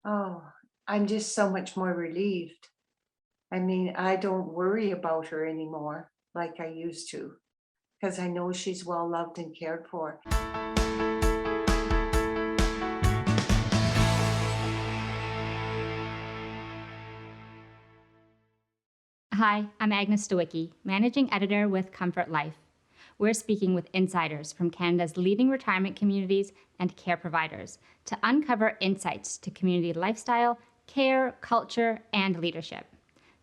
Oh, I'm just so much more relieved. I mean, I don't worry about her anymore like I used to because I know she's well loved and cared for. Hi, I'm Agnes Stowicki, Managing Editor with Comfort Life. We're speaking with insiders from Canada's leading retirement communities and care providers to uncover insights to community lifestyle, care, culture, and leadership.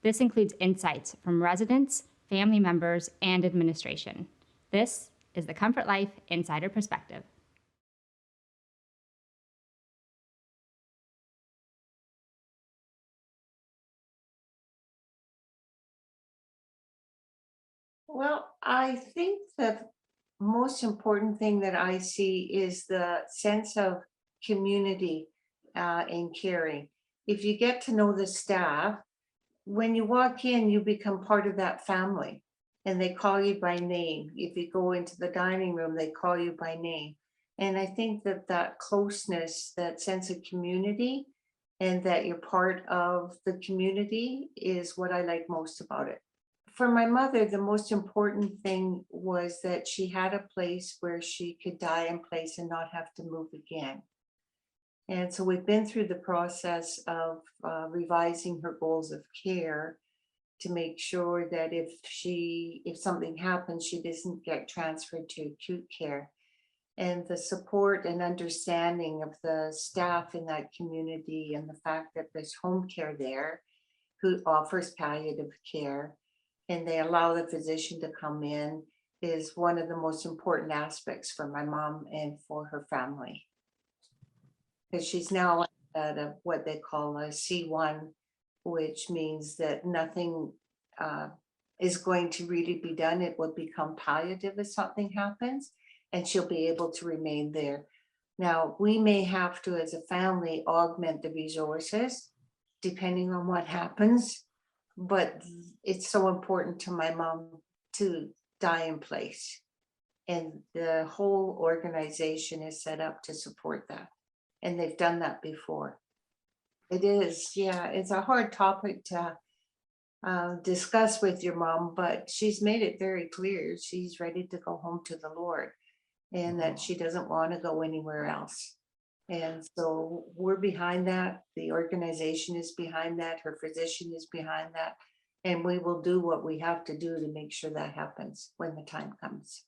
This includes insights from residents, family members, and administration. This is the Comfort Life Insider Perspective. Well, I think the most important thing that I see is the sense of community and caring. If you get to know the staff, when you walk in, you become part of that family and they call you by name. If you go into the dining room, they call you by name. And I think that that closeness, that sense of community, and that you're part of the community is what I like most about it. For my mother, the most important thing was that she had a place where she could die in place and not have to move again. And so we've been through the process of revising her goals of care to make sure that if something happens, she doesn't get transferred to acute care. And the support and understanding of the staff in that community and the fact that there's home care there who offers palliative care and they allow the physician to come in is one of the most important aspects for my mom and for her family. Because she's now at what they call a C1, which means that nothing uh, is going to really be done. It will become palliative if something happens, and she'll be able to remain there. Now, we may have to, as a family, augment the resources depending on what happens, but it's so important to my mom to die in place. And the whole organization is set up to support that. And they've done that before. It is, yeah, it's a hard topic to discuss with your mom, but she's made it very clear she's ready to go home to the Lord and that she doesn't want to go anywhere else. And so we're behind that. The organization is behind that. Her physician is behind that. And we will do what we have to do to make sure that happens when the time comes.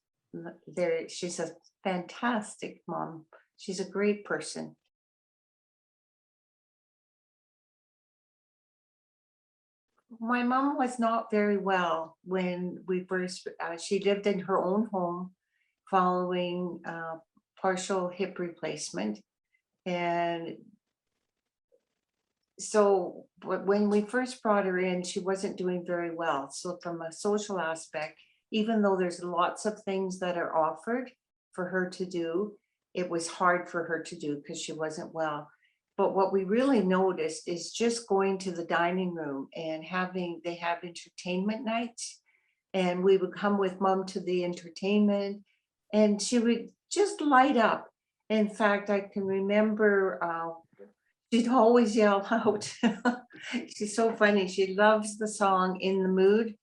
She's a fantastic mom. She's a great person. My mom was not very well when we first, she lived in her own home following partial hip replacement. And so when we first brought her in, she wasn't doing very well. So from a social aspect, even though there's lots of things that are offered for her to do, it was hard for her to do because she wasn't well. But what we really noticed is just going to the dining room and they have entertainment nights, and we would come with mom to the entertainment and she would just light up. In fact, I can remember she'd always yell out. She's so funny. She loves the song In the Mood.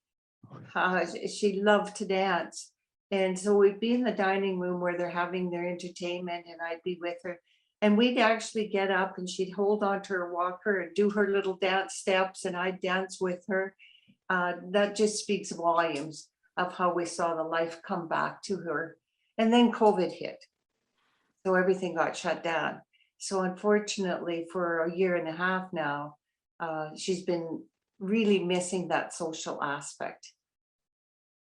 She loved to dance. And so we'd be in the dining room where they're having their entertainment, and I'd be with her. And we'd actually get up and she'd hold on to her walker and do her little dance steps, and I'd dance with her. That just speaks volumes of how we saw the life come back to her. And then COVID hit. So everything got shut down. So unfortunately, for a year and a half now, she's been really missing that social aspect.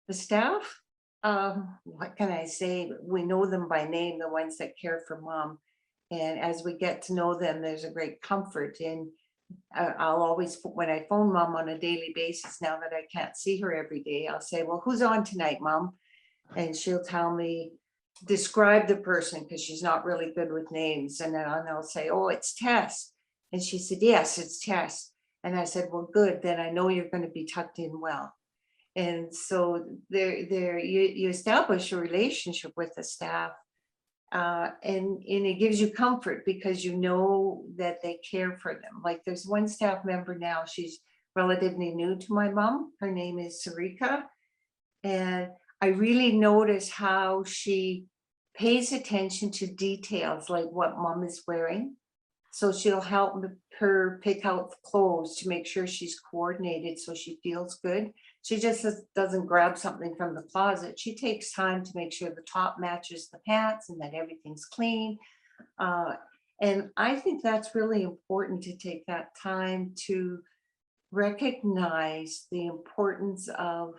The staff, what can I say? We know them by name, the ones that care for mom. And as we get to know them, there's a great comfort in. I'll always, when I phone mom on a daily basis, now that I can't see her every day, I'll say, well, who's on tonight, mom? And she'll tell me, describe the person, because she's not really good with names. And then I'll say, oh, it's Tess. And she said, yes, it's Tess. And I said, well, good, then I know you're going to be tucked in well. And so you establish a relationship with the staff And it gives you comfort because you know that they care for them. Like there's one staff member now, she's relatively new to my mom. Her name is Sarika. And I really notice how she pays attention to details like what mom is wearing. So she'll help her pick out clothes to make sure she's coordinated so she feels good. She just doesn't grab something from the closet. She takes time to make sure the top matches the pants and that everything's clean. Uh, and I think that's really important to take that time to recognize the importance of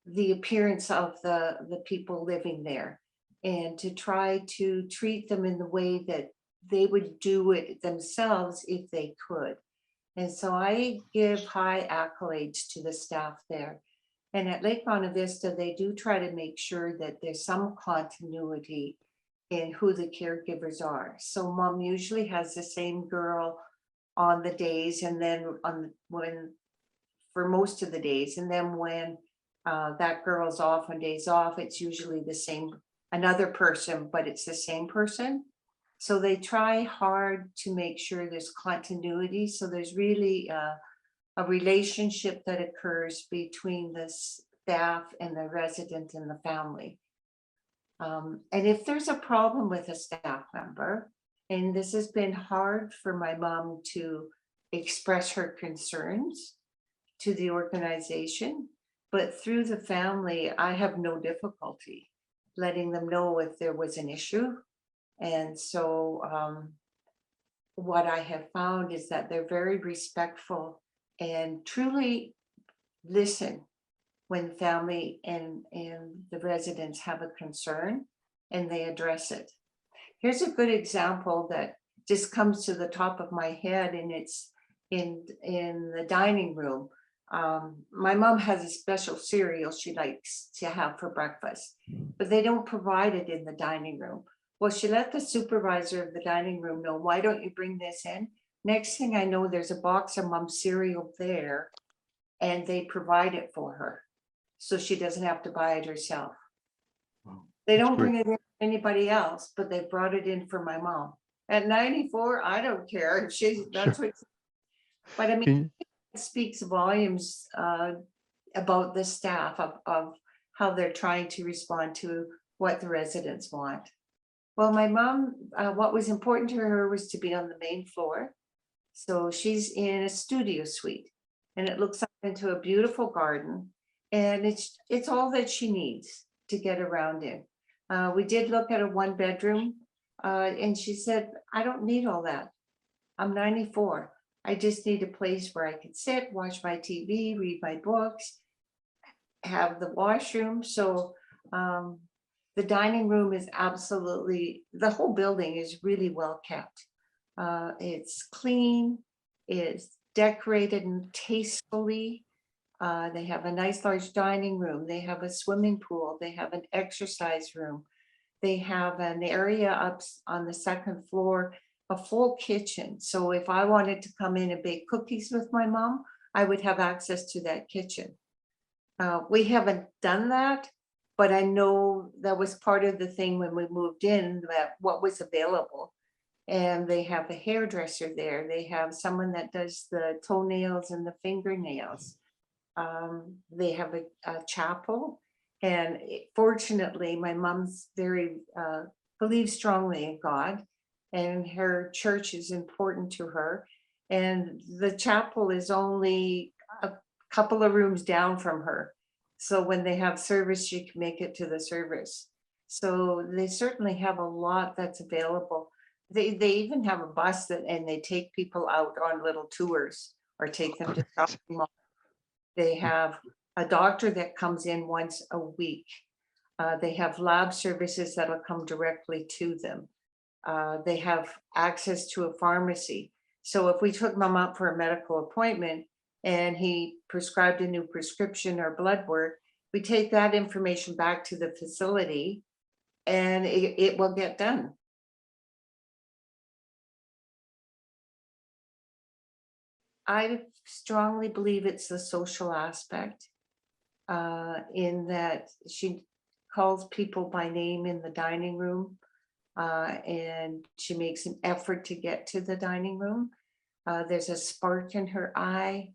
the appearance of the people living there and to try to treat them in the way that they would do it themselves if they could. And so I give high accolades to the staff there. And at Lake Bonavista, they do try to make sure that there's some continuity in who the caregivers are. So mom usually has the same girl on the days and then when for most of the days. And then when that girl's off on days off, it's usually the same, another person, but it's the same person. So they try hard to make sure there's continuity. So there's really a relationship that occurs between the staff and the resident and the family. And if there's a problem with a staff member, and this has been hard for my mom to express her concerns to the organization, but through the family, I have no difficulty letting them know if there was an issue. And so what I have found is that they're very respectful and truly listen when family and the residents have a concern and they address it. Here's a good example that just comes to the top of my head, and it's in the dining room. My mom has a special cereal she likes to have for breakfast, but they don't provide it in the dining room. Well, she let the supervisor of the dining room know, why don't you bring this in? Next thing I know, there's a box of mom's cereal there and they provide it for her. So she doesn't have to buy it herself. Wow, They that's don't great. bring it in for anybody else, but they brought it in for my mom. At 94, I don't care if she's, that's Sure. what, but I mean, Can you, it speaks volumes about the staff of how they're trying to respond to what the residents want. Well, my mom, what was important to her was to be on the main floor. So she's in a studio suite and it looks up into a beautiful garden. And it's all that she needs to get around in. We did look at a 1 bedroom and she said, I don't need all that. I'm 94. I just need a place where I can sit, watch my TV, read my books, have the washroom. So the dining room is absolutely, the whole building is really well kept. It's clean, it's decorated and tastefully. They have a nice large dining room. They have a swimming pool. They have an exercise room. They have an area up on the second floor, a full kitchen. So if I wanted to come in and bake cookies with my mom, I would have access to that kitchen. We haven't done that, but I know that was part of the thing when we moved in, that what was available. And they have a hairdresser there. They have someone that does the toenails and the fingernails. They have a chapel. And fortunately, my mom's very, believes strongly in God, and her church is important to her. And the chapel is only a couple of rooms down from her. So when they have service, she can make it to the service. So they certainly have a lot that's available. They even have a bus that, and they take people out on little tours or take them to shopping malls. They have a doctor that comes in once a week. They have lab services that'll come directly to them. They have access to a pharmacy. So if we took mom up for a medical appointment and he prescribed a new prescription or blood work, we take that information back to the facility and it will get done. I strongly believe it's the social aspect, in that she calls people by name in the dining room. and she makes an effort to get to the dining room. There's a spark in her eye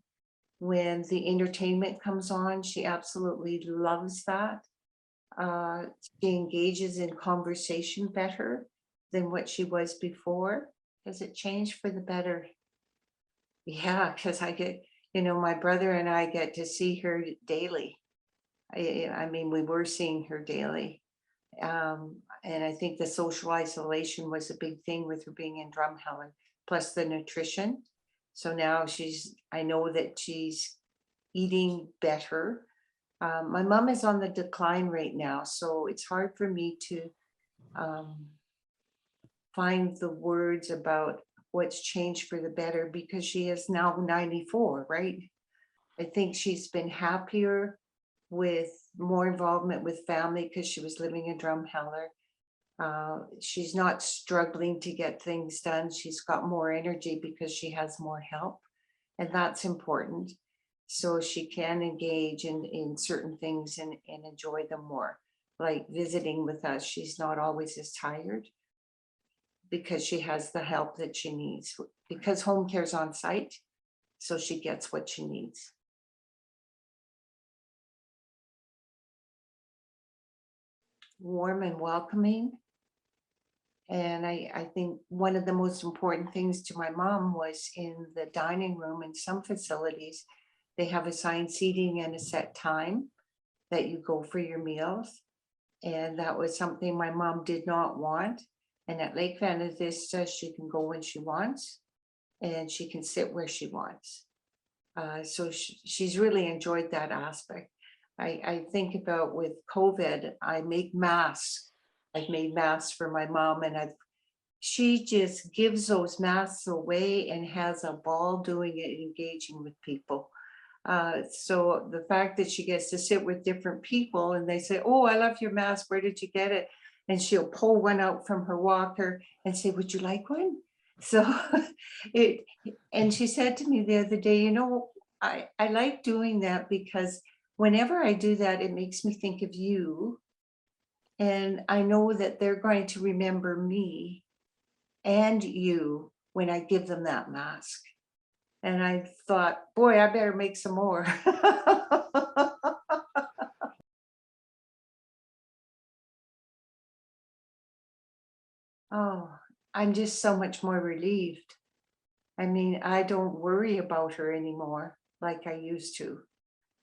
when the entertainment comes on. She absolutely loves that. She engages in conversation better than what she was before. Does it change for the better? Yeah, because I get, my brother and I get to see her daily. I mean, we were seeing her daily. And I think the social isolation was a big thing with her being in Drumheller, plus the nutrition. So now I know that she's eating better. My mom is on the decline right now, so it's hard for me to um, find the words about what's changed for the better because she is now 94, right? I think she's been happier with more involvement with family because she was living in Drumheller. She's not struggling to get things done. She's got more energy because she has more help, and that's important. So she can engage in certain things and enjoy them more, like visiting with us. She's not always as tired because she has the help that she needs, because home care's on site, so she gets what she needs. Warm and welcoming. And I think one of the most important things to my mom was in the dining room. In some facilities, they have assigned seating and a set time that you go for your meals. And that was something my mom did not want. And at Lake Bonavista, she can go when she wants and she can sit where she wants. So she's really enjoyed that aspect. I think about with COVID, I make masks. I've made masks for my mom, and she just gives those masks away and has a ball doing it, engaging with people. So the fact that she gets to sit with different people and they say, "Oh, I love your mask. Where did you get it?" And she'll pull one out from her walker and say, "Would you like one?" So it, and she said to me the other day, I like doing that because whenever I do that, it makes me think of you. And I know that they're going to remember me and you when I give them that mask. And I thought, boy, I better make some more. Oh, I'm just so much more relieved. I mean, I don't worry about her anymore like I used to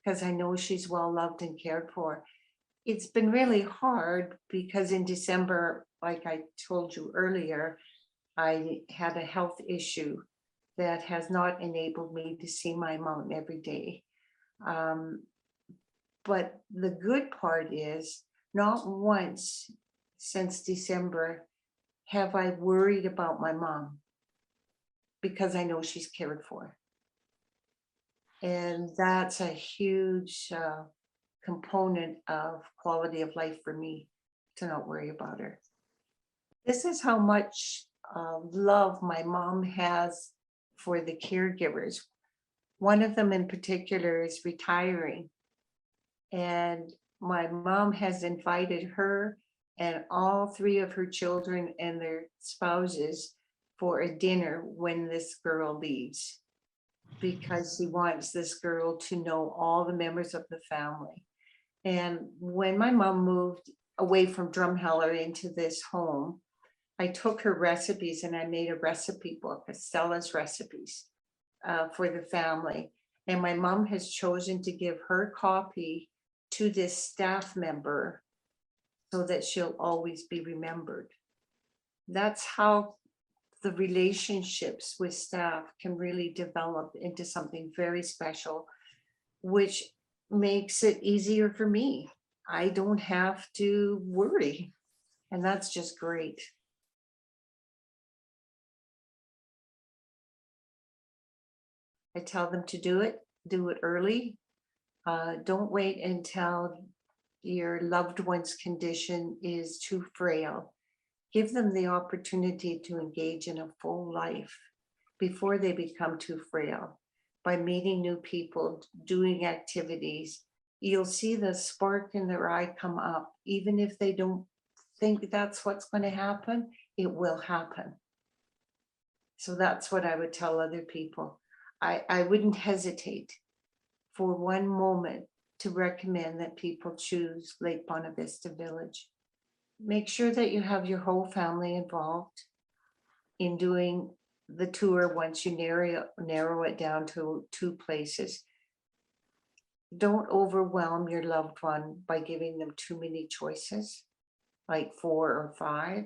because I know she's well loved and cared for. It's been really hard because in December, like I told you earlier, I had a health issue that has not enabled me to see my mountain every day. Um, but the good part is not once since December have I worried about my mom because I know she's cared for. And that's a huge component of quality of life for me to not worry about her. This is how much love my mom has for the caregivers. One of them in particular is retiring. And my mom has invited her and all three of her children and their spouses for a dinner when this girl leaves, because she wants this girl to know all the members of the family. And when my mom moved away from Drumheller into this home, I took her recipes and I made a recipe book, Stella's recipes, for the family. And my mom has chosen to give her copy to this staff member so that she'll always be remembered. That's how the relationships with staff can really develop into something very special, which makes it easier for me. I don't have to worry, and that's just great. I tell them to do it early. Don't wait until your loved one's condition is too frail. Give them the opportunity to engage in a full life before they become too frail. By meeting new people, doing activities, you'll see the spark in their eye come up, even if they don't think that's what's going to happen, it will happen. So that's what I would tell other people. I wouldn't hesitate for one moment to recommend that people choose Lake Bonavista Village. Make sure that you have your whole family involved in doing the tour once you narrow it down to 2 places. Don't overwhelm your loved one by giving them too many choices, like 4 or 5.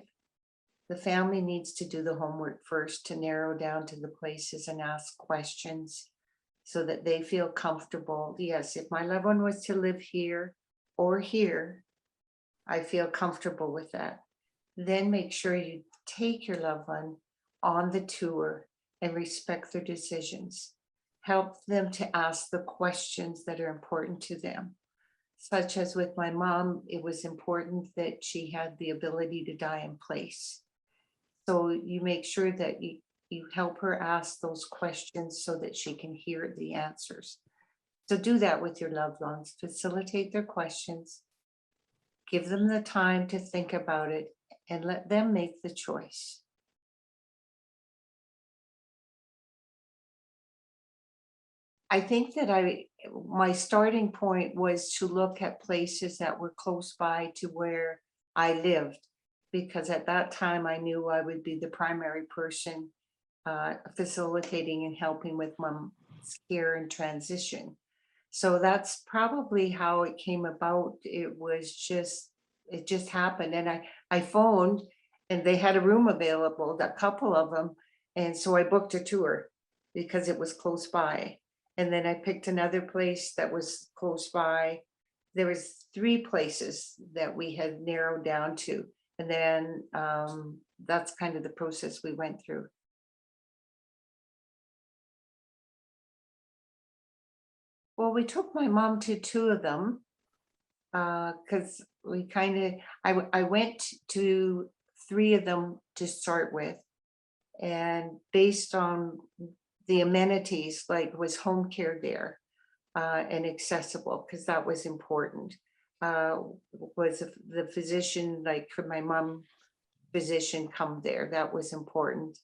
The family needs to do the homework first to narrow down to the places and ask questions so that they feel comfortable. Yes, if my loved one was to live here or here, I feel comfortable with that. Then make sure you take your loved one on the tour and respect their decisions. Help them to ask the questions that are important to them. Such as with my mom, it was important that she had the ability to die in place. So you make sure that you help her ask those questions so that she can hear the answers. So do that with your loved ones, facilitate their questions, give them the time to think about it, and let them make the choice. I think that my starting point was to look at places that were close by to where I lived, because at that time I knew I would be the primary person facilitating and helping with mom's care and transition. So that's probably how it came about. It just happened. And I phoned and they had a room available, a couple of them. And so I booked a tour because it was close by. And then I picked another place that was close by. There was 3 places that we had narrowed down to. And then that's kind of the process we went through. Well, we took my mom to 2 of them because we kind of, I went to 3 of them to start with. And based on the amenities, like was home care there and accessible, because that was important. Was the physician, like could my mom physician come there? That was important.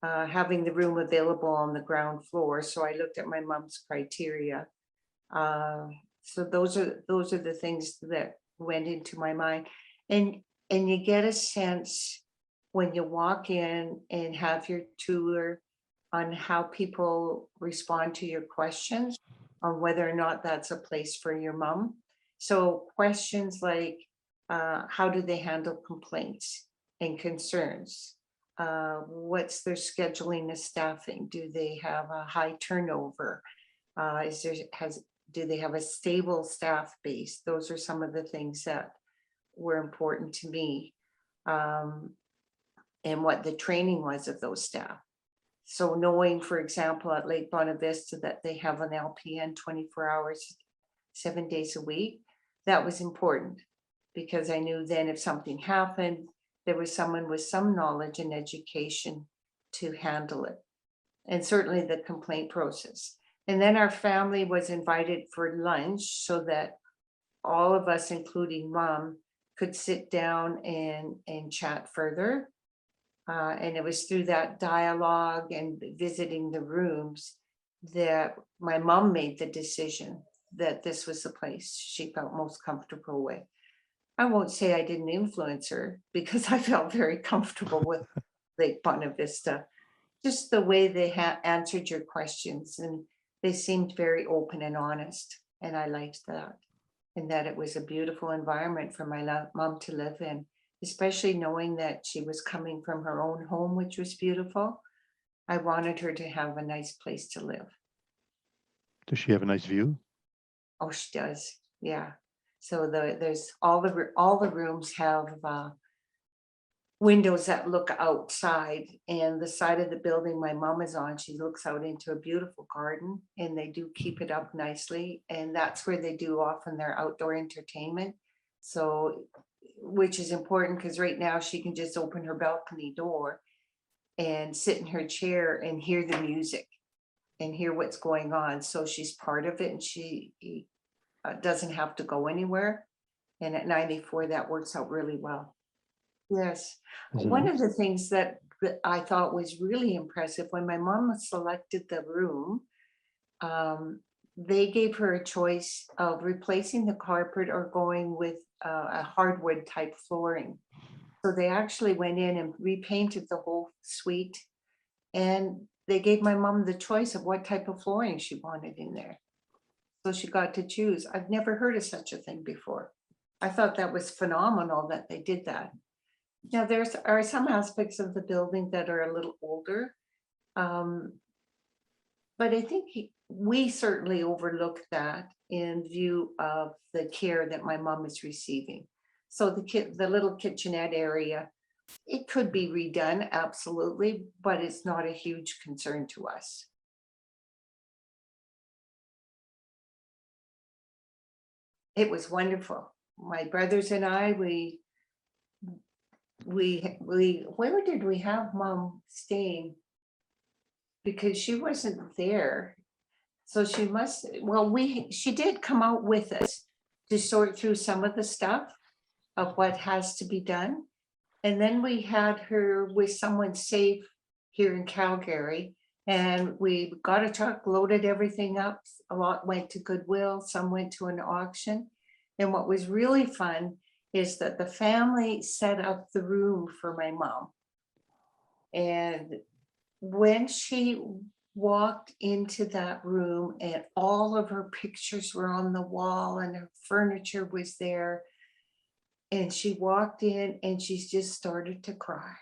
Having the room available on the ground floor. So I looked at my mom's criteria. So those are the things that went into my mind. And you get a sense when you walk in and have your tour on how people respond to your questions, on whether or not that's a place for your mom. So questions like, how do they handle complaints and concerns? What's their scheduling and staffing? Do they have a high turnover? Do they have a stable staff base? Those are some of the things that were important to me. And what the training was of those staff. So knowing, for example, at Lake Bonavista that they have an LPN 24 hours, 7 days a week, that was important because I knew then if something happened, there was someone with some knowledge and education to handle it. And certainly the complaint process. And then our family was invited for lunch so that all of us, including mom, could sit down and chat further. And it was through that dialogue and visiting the rooms that my mom made the decision that this was the place she felt most comfortable with. I won't say I didn't influence her because I felt very comfortable with Lake Bonavista. Just the way they answered your questions, and they seemed very open and honest. And I liked that. And that it was a beautiful environment for my mom to live in, especially knowing that she was coming from her own home, which was beautiful. I wanted her to have a nice place to live. Does she have a nice view? Oh, she does. Yeah. So there's all the rooms have windows that look outside, and the side of the building my mom is on, she looks out into a beautiful garden, and they do keep it up nicely. And that's where they do often their outdoor entertainment. So, which is important because right now she can just open her balcony door and sit in her chair and hear the music and hear what's going on. So she's part of it, and she doesn't have to go anywhere. And at 94, that works out really well. Yes. Isn't One it? of the things that I thought was really impressive when my mom selected the room, they gave her a choice of replacing the carpet or going with a hardwood type flooring. So they actually went in and repainted the whole suite, and they gave my mom the choice of what type of flooring she wanted in there. So she got to choose. I've never heard of such a thing before. I thought that was phenomenal that they did that. Now, are some aspects of the building that are a little older. um, But I think we certainly overlook that in view of the care that my mom is receiving. So the little kitchenette area, it could be redone, absolutely, but it's not a huge concern to us. It was wonderful. My brothers and I, where did we have mom staying? Because she wasn't there. So she did come out with us to sort through some of the stuff of what has to be done. And then we had her with someone safe here in Calgary. And we got a truck, loaded everything up. A lot went to Goodwill, some went to an auction. And what was really fun is that the family set up the room for my mom. And when she walked into that room and all of her pictures were on the wall and her furniture was there, and she walked in and she just started to cry.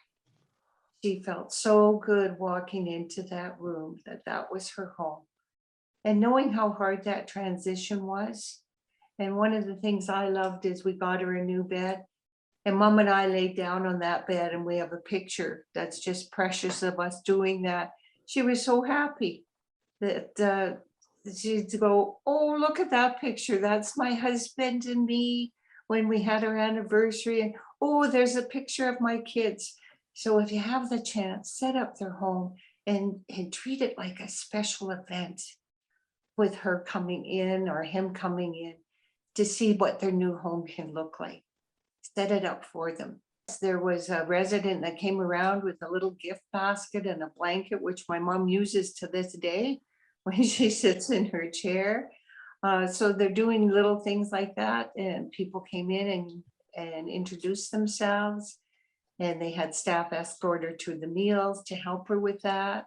She felt so good walking into that room, that was her home. And knowing how hard that transition was. And one of the things I loved is we got her a new bed. And mom and I laid down on that bed, and we have a picture that's just precious of us doing that. She was so happy that she'd go, oh, look at that picture. That's my husband and me when we had our anniversary. And oh, there's a picture of my kids. So if you have the chance, set up their home and treat it like a special event with her coming in or him coming in to see what their new home can look like. Set it up for them. There was a resident that came around with a little gift basket and a blanket, which my mom uses to this day when she sits in her chair. So they're doing little things like that, and people came in and introduced themselves, and they had staff escort her to the meals to help her with that.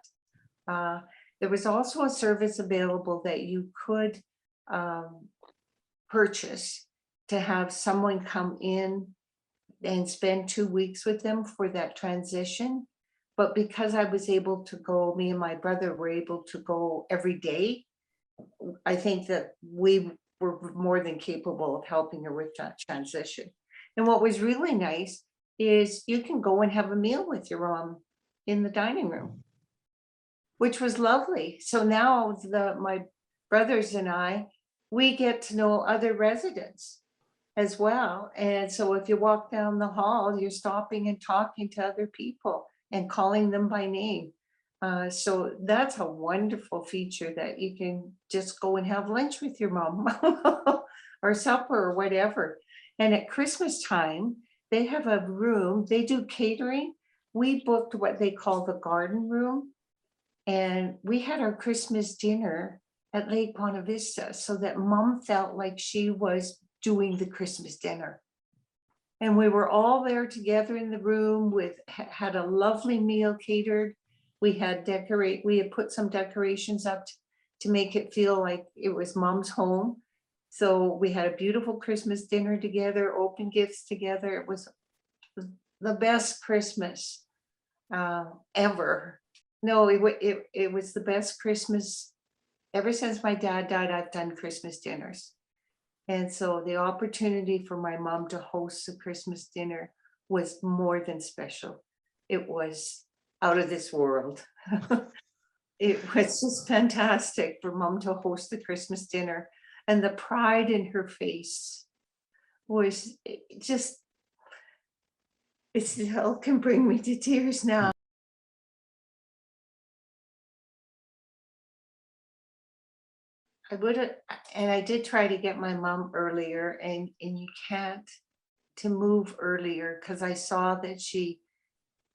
There was also a service available that you could purchase to have someone come in and spend 2 weeks with them for that transition. But because I was able to go, me and my brother were able to go every day, I think that we were more than capable of helping her with that transition. And what was really nice is you can go and have a meal with your mom in the dining room, which was lovely. So now my brothers and I, we get to know other residents as well. And so if you walk down the hall, you're stopping and talking to other people and calling them by name. So that's a wonderful feature that you can just go and have lunch with your mom or supper or whatever. And at Christmas time, they have a room, they do catering. We booked what they call the garden room. And we had our Christmas dinner at Lake Bonavista so that mom felt like she was doing the Christmas dinner. And we were all there together in the room had a lovely meal catered. We had put some decorations up to make it feel like it was mom's home. So we had a beautiful Christmas dinner together, open gifts together. It was the best Christmas ever. No, it was the best Christmas. Ever since my dad died, I've done Christmas dinners. And so the opportunity for my mom to host a Christmas dinner was more than special. It was out of this world. It was just fantastic for mom to host the Christmas dinner, and the pride in her face was it still can bring me to tears now. I would have, and I did try to get my mom earlier, and you can't to move earlier because I saw that she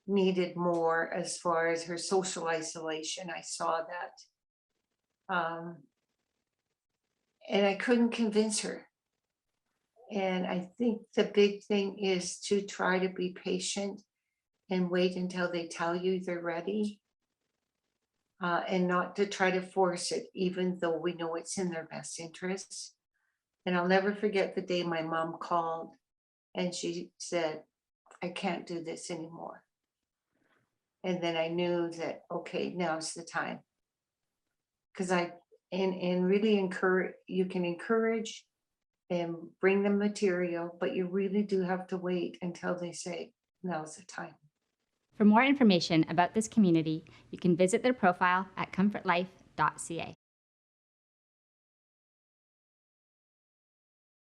needed more as far as her social isolation. I saw that. And I couldn't convince her. And I think the big thing is to try to be patient and wait until they tell you they're ready. And not to try to force it, even though we know it's in their best interests. And I'll never forget the day my mom called and she said, I can't do this anymore. And then I knew that, okay, now's the time. Because and really you can encourage and bring them material, but you really do have to wait until they say, now's the time. For more information about this community, you can visit their profile at comfortlife.ca.